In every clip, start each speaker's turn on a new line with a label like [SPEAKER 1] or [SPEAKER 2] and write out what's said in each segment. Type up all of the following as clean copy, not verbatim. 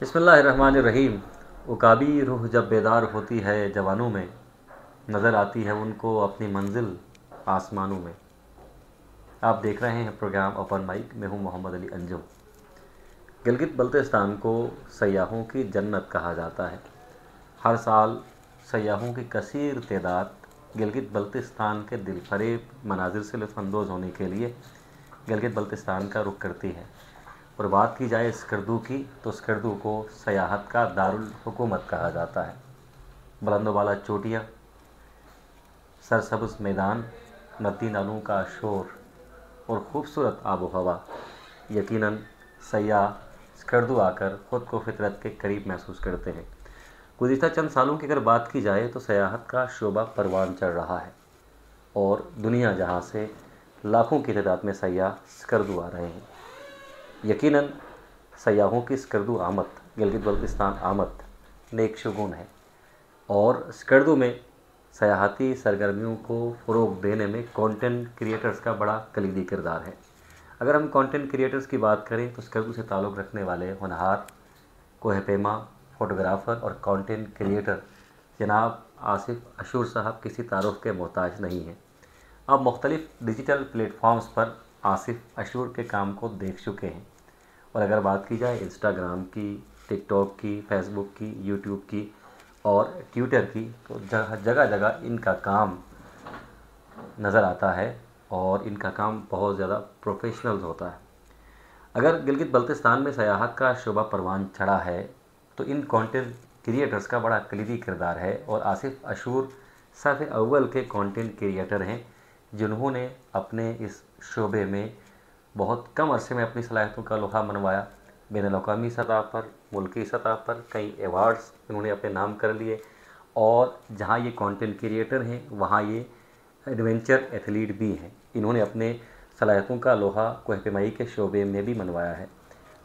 [SPEAKER 1] बिस्मिल्लाहिर्रहमानिर्रहीम। उकाबी रूह जब बेदार होती है जवानों में, नज़र आती है उनको अपनी मंजिल आसमानों में। आप देख रहे हैं प्रोग्राम ओपन माइक। मैं हूं मोहम्मद अली अंजुम। गिलगित बल्तिस्तान को सयाहों की जन्नत कहा जाता है। हर साल सयाहों की कसीर तादाद गिलगित बल्तिस्तान के दिलफरेब मनाजिर से लुत्फ़अंदोज़ होने के लिए गिलगित बल्तिस्तान का रुख करती है। और बात की जाए स्कर्दू की, तो स्कर्दू को सयाहत का दारुल हुकूमत कहा जाता है। बुलंदोबाला चोटियाँ, सरसब्ज़ मैदान, नदी नालों का शोर और ख़ूबसूरत आबो हवा, यकीनन सयाह स्कर्दू आकर ख़ुद को फितरत के करीब महसूस करते हैं। गुज़िश्ता चंद सालों की अगर बात की जाए तो सयाहत का शोबा परवान चढ़ रहा है और दुनिया जहाँ से लाखों की तादाद में सयाह स्कर्दू आ रहे हैं। यकीनन सयाहों की स्कर्दू आमद, गिलगित बल्तिस्तान आमद नेक शुगुन है और स्कर्दू में सयाहती सरगर्मियों को फ़रोग़ देने में कंटेंट क्रिएटर्स का बड़ा कलीदी किरदार है। अगर हम कंटेंट क्रिएटर्स की बात करें तो स्कर्दू से ताल्लुक़ रखने वाले होनहार, कोहपेमा, फ़ोटोग्राफ़र और कंटेंट क्रिएटर जनाब आसिफ अशूर साहब किसी तारुफ के मोहताज नहीं हैं। अब मुख्तलिफ़ डिजिटल प्लेटफॉर्म्स पर आसिफ अशूर के काम को देख चुके हैं। और अगर बात की जाए इंस्टाग्राम की, टिकटॉक की, फेसबुक की, यूट्यूब की और ट्विटर की, तो जगह जगह इनका काम नज़र आता है और इनका काम बहुत ज़्यादा प्रोफेशनल होता है। अगर गिलगित बल्तिस्तान में सयाहत का शोबा परवान चढ़ा है तो इन कंटेंट क्रिएटर्स का बड़ा कलीदी किरदार है और आसिफ अशूर सफ़ अव्वल के कंटेंट क्रिएटर हैं जिन्होंने अपने इस शोबे में बहुत कम अरसे में अपनी सलाहियतों का लोहा मनवाया। बैनुल-अक़वामी सतह पर, मुल्की सतह पर कई अवार्ड्स इन्होंने अपने नाम कर लिए और जहाँ ये कंटेंट क्रिएटर हैं वहाँ ये एडवेंचर एथलीट भी हैं। इन्होंने अपने सलाहियतों का लोहा कोहपेमाई के शोबे में भी मनवाया है।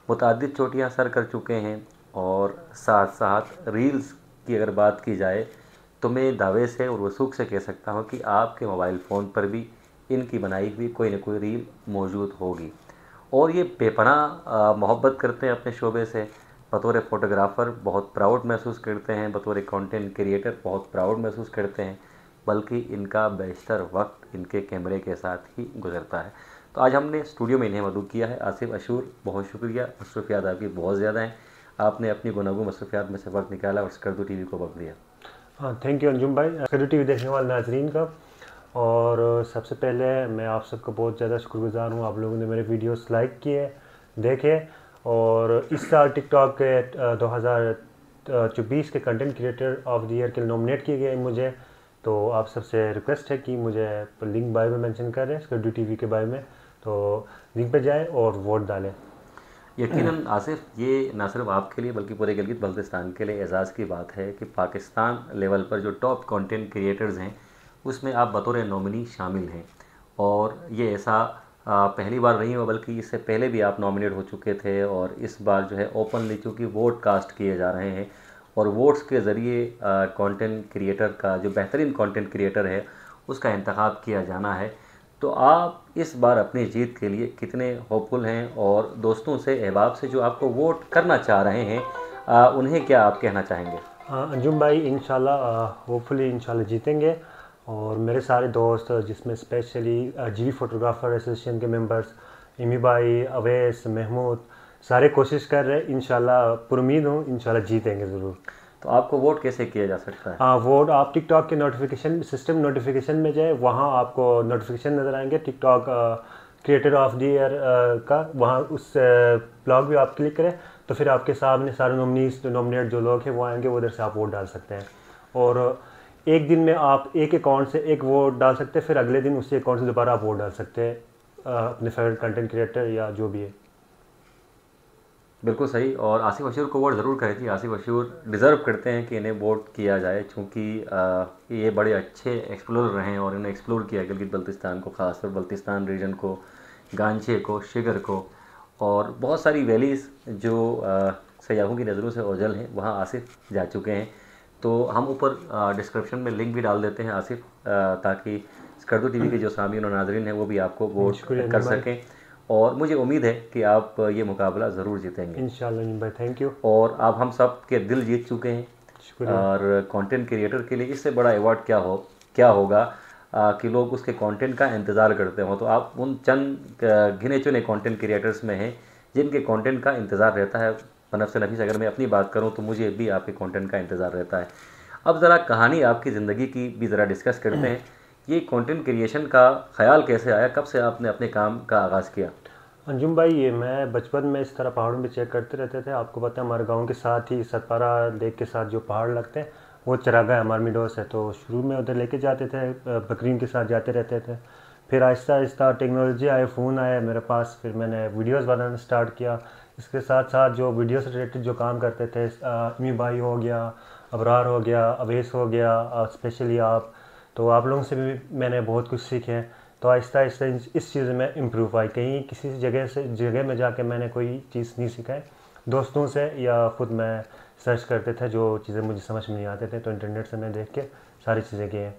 [SPEAKER 1] मुतअद्दिद चोटियाँ सर कर चुके हैं और साथ साथ रील्स की अगर बात की जाए तो मैं दावे से और वसूख से कह सकता हूँ कि आपके मोबाइल फ़ोन पर भी इनकी बनाई हुई कोई न कोई रील मौजूद होगी। और ये बेपनाह मोहब्बत करते हैं अपने शोबे से। बतौर फ़ोटोग्राफ़र बहुत प्राउड महसूस करते हैं, बतौर कंटेंट क्रिएटर बहुत प्राउड महसूस करते हैं, बल्कि इनका बेशतर वक्त इनके कैमरे के साथ ही गुजरता है। तो आज हमने स्टूडियो में इन्हें मदऊ किया है। आसिफ अशूर, बहुत शुक्रिया। मसरूफ़ियात आपकी बहुत ज़्यादा हैं, आपने अपनी गुनागो मसरूफ़ियात में से वक्त निकाला और स्कर्दू टीवी को वक्त दिया।
[SPEAKER 2] हाँ, थैंक यू अंजुम भाई, स्कर्दू टीवी देखने वाले नाजरीन का। और सबसे पहले मैं आप सबका बहुत ज़्यादा शुक्रगुज़ार हूँ, आप लोगों ने मेरे वीडियोस लाइक किए, देखे और इस साल टिकटॉक के 2024 के content creator of the year के लिए नॉमिनेट किए गए मुझे। तो आप सबसे रिक्वेस्ट है कि मुझे लिंक बायो में मेंशन कर रहे हैं स्कर्दू टीवी के बायो में, तो लिंक पे जाएं और वोट डालें।
[SPEAKER 1] यकीनन आसिफ, ये ना सिर्फ आपके लिए बल्कि पूरे गिलगित बल्तिस्तान के लिए एज़ाज़ की बात है कि पाकिस्तान लेवल पर जो टॉप कंटेंट क्रिएटर्स हैं उसमें आप बतौर नॉमिनी शामिल हैं। और ये ऐसा पहली बार नहीं हुआ बल्कि इससे पहले भी आप नॉमिनेट हो चुके थे और इस बार जो है ओपनली चूँकि वोट कास्ट किए जा रहे हैं और वोट्स के ज़रिए कंटेंट क्रिएटर का जो बेहतरीन कंटेंट क्रिएटर है उसका इंतखाब किया जाना है। तो आप इस बार अपनी जीत के लिए कितने होपफुल हैं और दोस्तों से, अहबाब से जो आपको वोट करना चाह रहे हैं उन्हें क्या आप कहना चाहेंगे?
[SPEAKER 2] अंजुम भाई, इंशाल्लाह होपफुली इंशाल्लाह जीतेंगे। और मेरे सारे दोस्त जिसमें स्पेशली जीवी फोटोग्राफर एसोसिएशन के मेंबर्स इमी भाई, अवैस, महमूद, सारे कोशिश कर रहे हैं। इंशाल्लाह पुरुमीद हूँ, इंशाल्लाह जीतेंगे ज़रूर।
[SPEAKER 1] तो आपको वोट कैसे किया जा सकता है?
[SPEAKER 2] हाँ, वोट आप टिकटॉक के नोटिफिकेशन सिस्टम नोटिफिकेशन में जाए, वहाँ आपको नोटिफिकेशन नज़र आएंगे TikTok creator of the year का। वहाँ उस ब्लॉग भी आप क्लिक करें तो फिर आपके सामने सारे नॉमिनेट जो लोग हैं वो आएंगे, उधर से आप वोट डाल सकते हैं। और एक दिन में आप एक अकाउंट से एक वोट डाल सकते हैं, फिर अगले दिन उसी अकाउंट से दोबारा आप वोट डाल सकते हैं अपने फेवरेट कंटेंट क्रिएटर या जो भी है।
[SPEAKER 1] बिल्कुल सही। और आसिफ अशूर को वोट ज़रूर करें थी। आसिफ अशूर डिज़र्व करते हैं कि इन्हें वोट किया जाए, चूँकि ये बड़े अच्छे एक्सप्लोरर रहे हैं और इन्हें एक्सप्लोर किया गिलगित बल्तिस्तान को, ख़ासतौर बल्तिस्तान रीजन को, गांचे को, शिगर को और बहुत सारी वैलीज़ जो सयाहों की नज़रों से ओझल हैं, वहाँ आसिफ जा चुके हैं। तो हम ऊपर डिस्क्रिप्शन में लिंक भी डाल देते हैं आसिफ, ताकि स्कर्दू टीवी के जो सामीन और नाज़रीन हैं वो भी आपको वोट कर सकें। और मुझे उम्मीद है कि आप ये मुकाबला ज़रूर जीतेंगे
[SPEAKER 2] इंशाल्लाह अंजुम भाई, थैंक यू।
[SPEAKER 1] और आप हम सब के दिल जीत चुके हैं।
[SPEAKER 2] शुक्रिया।
[SPEAKER 1] और कंटेंट क्रिएटर के लिए इससे बड़ा अवार्ड क्या होगा कि लोग उसके कंटेंट का इंतज़ार करते हो। तो आप उन चंद गिने चुने कंटेंट क्रिएटर्स में हैं जिनके कंटेंट का इंतज़ार रहता है। बनफ से नफीस, अगर मैं अपनी बात करूं तो मुझे भी आपके कंटेंट का इंतज़ार रहता है। अब ज़रा कहानी आपकी ज़िंदगी की भी ज़रा डिस्कस करते हैं। ये कंटेंट क्रिएशन का ख्याल कैसे आया, कब से आपने अपने काम का आगाज़ किया?
[SPEAKER 2] अंजुम भाई, ये मैं बचपन में इस तरह पहाड़ों में चेक करते रहते थे। आपको पता है हमारे गांव के साथ ही सतपारा लेक के साथ जो पहाड़ लगते हैं वो चरागाह है, हमारे मिडोस है। तो शुरू में उधर लेके जाते थे, बकरीन के साथ जाते रहते थे। फिर आहिस्ता आहिस्ता टेक्नोलॉजी आए, फ़ोन आया मेरे पास, फिर मैंने वीडियोस बनाना स्टार्ट किया। इसके साथ साथ जो वीडियो से रिलेटेड जो काम करते थे, अमी भाई हो गया, अबरार हो गया, अवेश हो गया, स्पेशली आप, तो आप लोगों से भी मैंने बहुत कुछ सीखे। तो आहिस्ता आहिस्ता इस चीज़ में इम्प्रूव आई। कहीं किसी जगह में जाके मैंने कोई चीज़ नहीं सीखा है, दोस्तों से या खुद मैं सर्च करते थे जो चीज़ें मुझे समझ में नहीं आते थे, तो इंटरनेट से मैं देख के सारी चीज़ें की हैं।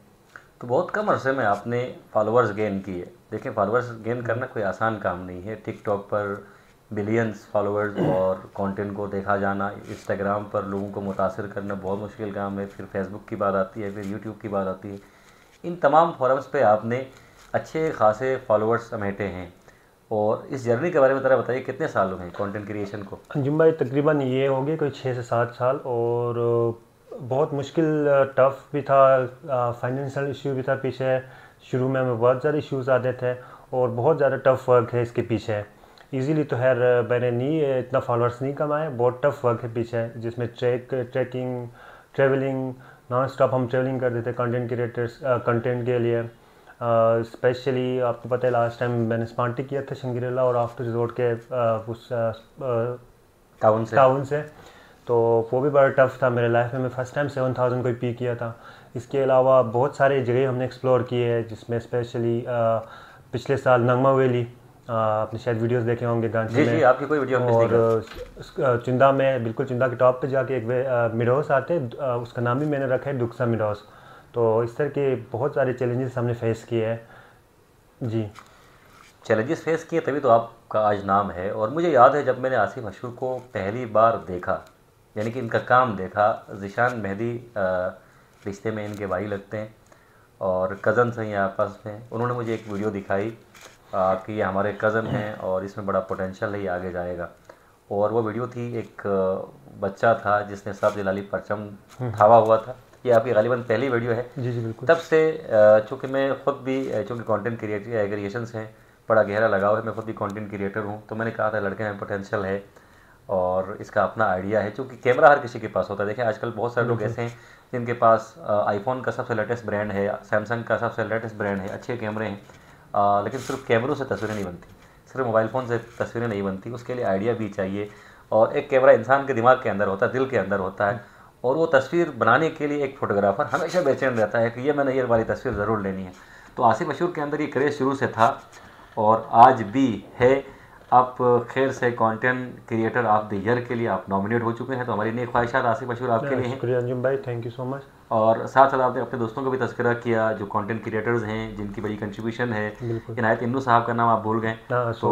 [SPEAKER 1] तो बहुत कम अरसे में आपने फॉलोअर्स गेन किए। देखिए, फॉलोअर्स गेन करना कोई आसान काम नहीं है। टिकटॉक पर बिलियंस फॉलोअर्स और कंटेंट को देखा जाना, इंस्टाग्राम पर लोगों को मुतासिर करना बहुत मुश्किल काम है। फिर फेसबुक की बात आती है, फिर यूट्यूब की बात आती है। इन तमाम फोरम्स पे आपने अच्छे खासे फॉलोअर्स समेटे हैं। और इस जर्नी के बारे में ज़रा बताइए, कितने साल हुए हैं कंटेंट क्रिएशन को?
[SPEAKER 2] अंजुम भाई, तकरीबन ये हो गए कोई 6 से 7 साल। और बहुत मुश्किल, टफ भी था, फाइनेंशियल इशू भी था पीछे। शुरू में बहुत ज़्यादा इश्यूज आते थे और बहुत ज़्यादा टफ वर्क है इसके पीछे। इजीली तो खैर मैंने नहीं इतना फॉलोअर्स नहीं कमाए, बहुत टफ वर्क है पीछे, जिसमें ट्रैकिंग, ट्रैवलिंग, नॉन स्टॉप हम ट्रैवलिंग करते थे कंटेंट क्रिएटर्स कंटेंट के लिए। स्पेशली आपको पता है लास्ट टाइम मैंने स्पार्टी किया था शंग्रीला और आफ्टर रिजॉर्ट के उस टाउन से, तो वो भी बड़ा टफ था मेरे लाइफ में। मैं फर्स्ट टाइम 7000 को पी किया था। इसके अलावा बहुत सारे जगह हमने एक्सप्लोर किए हैं, जिसमें स्पेशली पिछले साल नगमा वैली, आपने शायद वीडियोस देखे होंगे गांधी में।
[SPEAKER 1] जी, आपकी कोई वीडियो
[SPEAKER 2] और चुंदा में, बिल्कुल चुंदा के टॉप पे जाके एक मिडोस आते हैं, उसका नाम भी मैंने रखा है डुक्सा मिडोस। तो इस तरह के बहुत सारे चैलेंजेस हमने फेस किए हैं। जी,
[SPEAKER 1] चैलेंजेस फेस किए तभी तो आपका आज नाम है। और मुझे याद है जब मैंने आसिफ अशूर को पहली बार देखा, यानी कि इनका काम देखा, ज़ीशान मेहदी रिश्ते में इनके भाई लगते हैं और कज़न हैं आपस में। उन्होंने मुझे एक वीडियो दिखाई कि ये हमारे कज़न हैं और इसमें बड़ा पोटेंशियल है, ये आगे जाएगा। और वो वीडियो थी, एक बच्चा था जिसने सब जलाली परचम थावा हुआ था। ये आपकी गालिबन पहली वीडियो है।
[SPEAKER 2] जी जी बिल्कुल।
[SPEAKER 1] तब से चूँकि मैं ख़ुद भी चूँकि कंटेंट क्रिएशंस हैं, बड़ा गहरा लगाव है, मैं खुद भी कंटेंट क्रिएटर हूँ। तो मैंने कहा था लड़के में पोटेंशियल है और इसका अपना आइडिया है। क्योंकि कैमरा हर किसी के पास होता है। देखें, आजकल बहुत सारे लोग ऐसे हैं जिनके पास आईफोन का सबसे लेटेस्ट ब्रांड है, सैमसंग का सबसे लेटेस्ट ब्रांड है, अच्छे कैमरे हैं, लेकिन सिर्फ कैमरों से तस्वीरें नहीं बनती, सिर्फ मोबाइल फ़ोन से तस्वीरें नहीं बनती, उसके लिए आइडिया भी चाहिए। और एक कैमरा इंसान के दिमाग के अंदर होता है, दिल के अंदर होता है। और वो तस्वीर बनाने के लिए एक फ़ोटोग्राफ़र हमेशा बेचैन रहता है कि ये मैंने ये वाली तस्वीर ज़रूर लेनी है। तो आसिफ अशूर के अंदर ये क्रेज़ शुरू से था और आज भी है। आप खैर से content creator of the year के लिए आप नॉमिनेट हो चुके हैं। तो हमारी नेक ख्वाहिशात आसिफ अशूर आपके लिए हैं।
[SPEAKER 2] शुक्रिया अंजुम भाई, थैंक यू सो मच।
[SPEAKER 1] और साथ साथ आपने अपने दोस्तों को भी तस्करा किया जो कंटेंट क्रिएटर्स हैं, जिनकी बड़ी कंट्रीब्यूशन है। इनायत इंदू साहब का नाम आप भूल गए, तो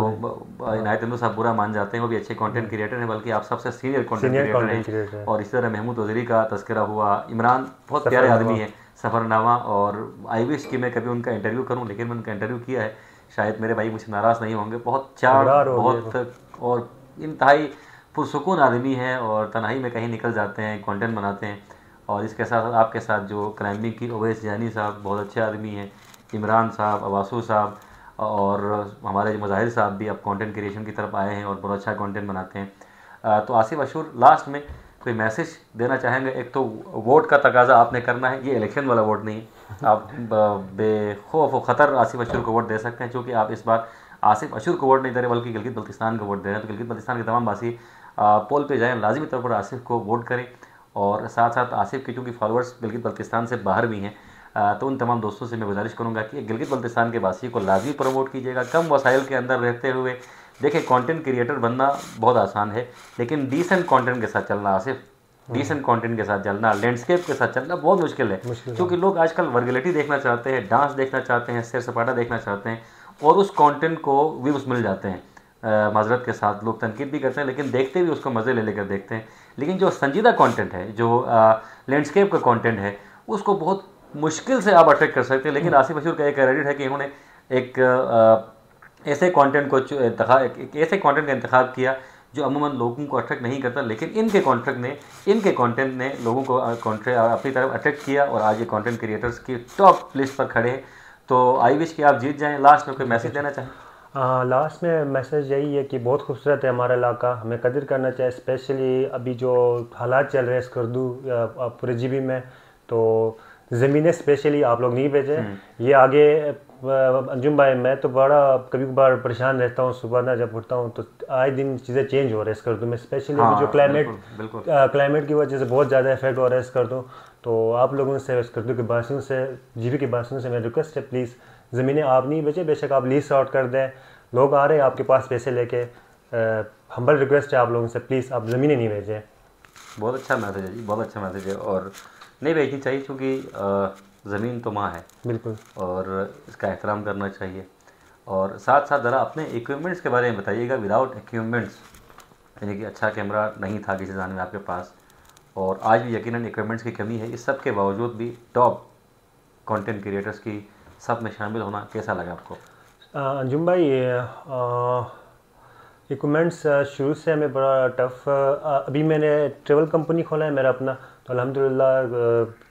[SPEAKER 1] इनायत इंदू साहब बुरा मान जाते हैं, वो भी अच्छे कंटेंट क्रिएटर हैं, बल्कि आप सबसे सीनियर कंटेंट क्रिएटर हैं। और इसी तरह महमूद वज़ीरी का तस्करा हुआ। इमरान बहुत प्यारे आदमी है, सफ़रनामा, और आई विश कि मैं कभी उनका इंटरव्यू करूँ, लेकिन मैंने उनका इंटरव्यू किया है। शायद मेरे भाई मुझसे नाराज़ नहीं होंगे। बहुत चार, बहुत और इंतहाई पुरसुकून आदमी है और तन्हाई में कहीं निकल जाते हैं, कंटेंट बनाते हैं। और इसके साथ आपके साथ जो क्लाइंबिंग की ओवैस जानी साहब बहुत अच्छे आदमी हैं, इमरान साहब, अवासू साहब, और हमारे जो मज़ाहिर साहब भी अब कंटेंट क्रिएशन की तरफ आए हैं और बहुत अच्छा कंटेंट बनाते हैं। तो आसिफ अशूर, लास्ट में कोई मैसेज देना चाहेंगे? एक तो वोट का तकाजा आपने करना है, ये इलेक्शन वाला वोट नहीं, आप बेखौफ व ख़तर आसिफ अशूर को वोट दे सकते हैं। क्योंकि आप इस बार आसिफ अशूर को वोट नहीं दे रहे बल्कि गिलगित बल्तिस्तान को वोट दे रहे हैं। तो गिलगित बल्तिस्तान के तमाम वासी पोल पे जाएँ, लाजिमी तौर पर आसिफ को वोट करें। और साथ साथ आसिफ के चूँकि फॉलोअर्स गिलगित बल्तिस्तान से बाहर भी हैं, तो उन तमाम दोस्तों से मैं गुजारिश करूँगा कि गिलगित बल्तिस्तान के वासी को लाजमी प्रमोट कीजिएगा। कम वसाइल के अंदर रहते हुए देखिए, कंटेंट क्रिएटर बनना बहुत आसान है, लेकिन डिसेंट कंटेंट के साथ चलना, आसिफ डिसेंट कंटेंट के साथ चलना, लैंडस्केप के साथ चलना बहुत मुश्किल है। क्योंकि लोग आजकल वर्गलिटी देखना चाहते हैं, डांस देखना चाहते हैं, सैर सपाटा देखना चाहते हैं, और उस कंटेंट को व्यूज़ मिल जाते हैं। माजरत के साथ लोग तनकीद भी करते हैं, लेकिन देखते भी उसको मज़े ले लेकर देखते हैं। लेकिन जो संजीदा कंटेंट है, जो लैंडस्केप का कंटेंट है, उसको बहुत मुश्किल से आप अट्रैक्ट कर सकते हैं। लेकिन आसिफ मशहूर का एक क्रेडिट है कि इन्होंने एक ऐसे कंटेंट को एक ऐसे कंटेंट का इंतखाब किया जो अमूमन लोगों को अट्रैक्ट नहीं करता, लेकिन इनके कंटेंट ने लोगों को अपनी तरफ अट्रैक्ट किया और आज ये कंटेंट क्रिएटर्स की टॉप लिस्ट पर खड़े हैं। तो आई विश कि आप जीत जाएं। लास्ट में कोई मैसेज देना चाहें?
[SPEAKER 2] लास्ट में मैसेज यही है कि बहुत खूबसूरत है हमारा इलाका, हमें कदर करना चाहिए। स्पेशली अभी जो हालात चल रहे हैं स्कर्दू पूरे जीबी में, तो ज़मीनें स्पेशली आप लोग नहीं भेजें। ये आगे अंजुम भाई, मैं तो बड़ा कभी कभार परेशान रहता हूँ, सुबह ना जब उठता हूँ तो आए दिन चीज़ें चेंज हो रहे हैं स्कर्दू में। स्पेशली अभी जो क्लाइमेट की वजह से बहुत ज़्यादा इफेक्ट हो रहा है स्कर्दू। तो आप लोगों से, स्कर्दू के बासियों से, जीबी के बासियों से मेरी रिक्वेस्ट है, प्लीज़ ज़मीनें आप नहीं बेचें, बेशक आप लीज आउट कर दें। लोग आ रहे हैं आपके पास पैसे लेके, हम्बल रिक्वेस्ट है आप लोगों से, प्लीज़ आप ज़मीनें नहीं बेचें।
[SPEAKER 1] बहुत अच्छा मैसेज है जी, बहुत अच्छा मैसेज है। और नहीं बेचनी चाहिए क्योंकि ज़मीन तो माँ है,
[SPEAKER 2] बिल्कुल, और
[SPEAKER 1] इसका एहतराम करना चाहिए। और साथ साथ ज़रा अपने इक्विपमेंट्स के बारे में बताइएगा। विदाउट इक्विपमेंट्स, यानी कि अच्छा कैमरा नहीं था किसी ज़माने में आपके पास, और आज भी यकीनन इक्विपमेंट्स की कमी है, इस सब के बावजूद भी टॉप कंटेंट क्रिएटर्स की सब में शामिल होना कैसा लगा आपको?
[SPEAKER 2] अंजुम भाई, इक्विपमेंट्स शुरू से हमें बड़ा टफ। अभी मैंने ट्रेवल कंपनी खोला है मेरा अपना, तो अल्हम्दुलिल्लाह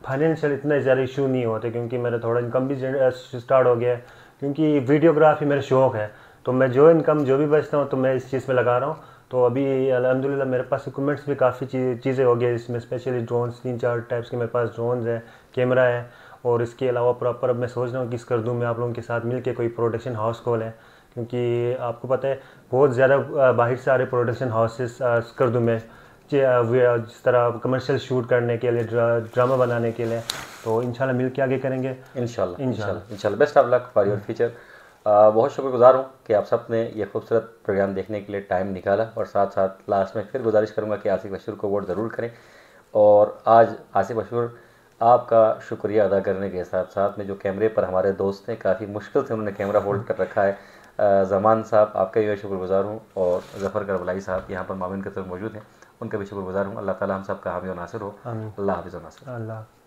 [SPEAKER 2] फाइनेंशियल इतना ज़्यादा इशू नहीं होते, क्योंकि मेरा थोड़ा इनकम भी स्टार्ट हो गया है। क्योंकि वीडियोग्राफी मेरा शौक़ है, तो मैं जो इनकम जो भी बचता हूँ तो मैं इस चीज़ में लगा रहा हूँ। तो अभी अल्हम्दुलिल्लाह मेरे पास इक्विपमेंट्स भी काफ़ी चीज़ें हो गई, इसमें स्पेशली ड्रोन्स, 3-4 टाइप्स के मेरे पास ड्रोन्स हैं, कैमरा है। और इसके अलावा प्रॉपर अब मैं सोच रहा हूँ कि इस कर दूँ मैं आप लोगों के साथ मिल के कोई प्रोडक्शन हाउस खोलें, क्योंकि आपको पता है बहुत ज़्यादा बाहर से आ रहे प्रोडक्शन हाउसेस कर दूँ मैं, जिस तरह कमर्शियल शूट करने के लिए, ड्रामा बनाने के लिए। तो इंशाल्लाह मिल के आगे करेंगे
[SPEAKER 1] इंशाल्लाह। Best of luck for your future. बहुत शुक्रगुजार हूँ कि आप सब ने ये खूबसूरत प्रोग्राम देखने के लिए टाइम निकाला। और साथ साथ लास्ट में फिर गुजारिश करूँगा कि आसिफ मशहूर को वोट ज़रूर करें। और आज आसिफ मशहूर आपका शुक्रिया अदा करने के साथ साथ में जो कैमरे पर हमारे दोस्त हैं, काफ़ी मुश्किल से उन्होंने कैमरा होल्ड कर रखा है, ज़मान साहब आपका भी शुक्रगुजार हूँ। और ज़फ़र करबलाई साहब यहाँ पर मामिन के तरफ मौजूद हैं, उनका भी शुक्रगुजार हूँ। अल्लाह ताला हम सब का हामी और नासिर हो। अल्लाह हाफ़िज़ व नासिर।
[SPEAKER 2] अल्लाह।